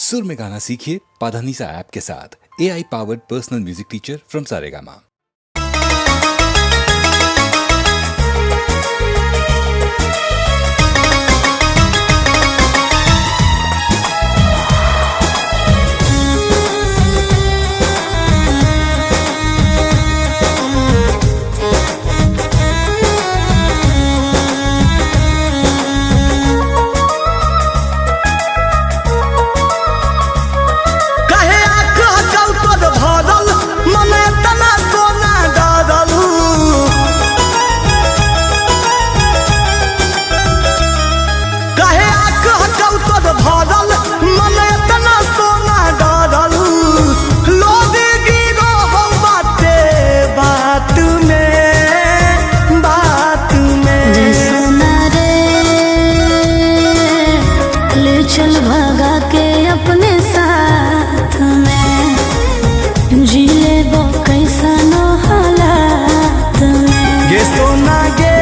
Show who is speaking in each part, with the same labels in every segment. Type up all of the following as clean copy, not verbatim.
Speaker 1: सुर में गाना सीखिए पाधानीसा ऐप के साथ। AI powered personal music teacher from Saregama.
Speaker 2: चल भागा के अपने साथ में जी ले वो कैसा नो हालात में।
Speaker 3: ये सोना गे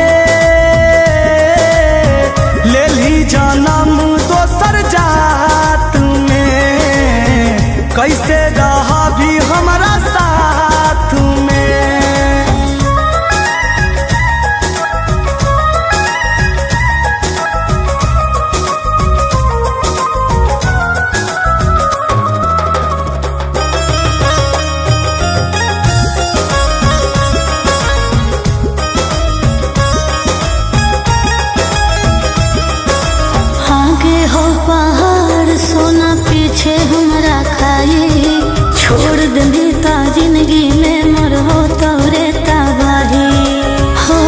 Speaker 3: ले ली जानम दोसर जात में, कैसे रहा भी हमारा साथ में।
Speaker 2: हो पहाड़ सोना पीछे हमरा खाई, छोड़ दे ता जिंदगी में मर हो तोरे तबाही हो।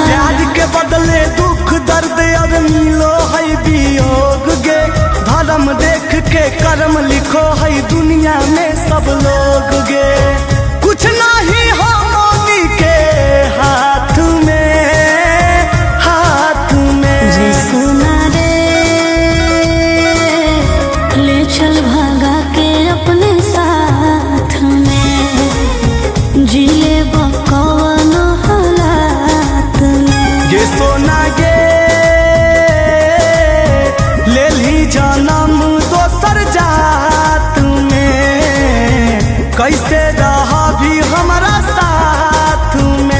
Speaker 3: प्यार के बदले दुख दर्द और मिलो है वियोग गे, धर्म देख के कर्म लिखो है दुनिया में सब लोग गे। कुछ नहीं हो मोदी के हाथ में,
Speaker 2: चल भागा के अपने साथ में जी ले वो कौन हालात में।
Speaker 3: ये सोना गे ले ली जानम दोसर जात में, कैसे रहा भी हमारा साथ में।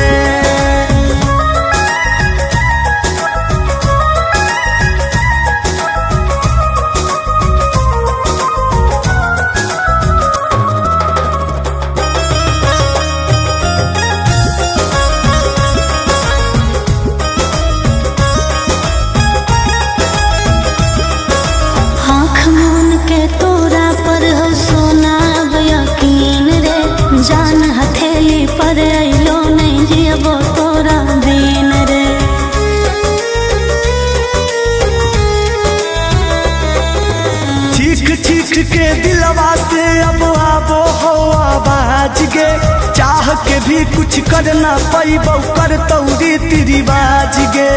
Speaker 2: के तोरा पर हो सोना यकीन रे, जान हथेली पर अइलो नहीं जियबो तोरा दिन रे।
Speaker 3: चीख चीख के दिलवा से अब आबो हो आवाज गे, चाह के भी कुछ करना पैबो कर तौरी रिवाज गे।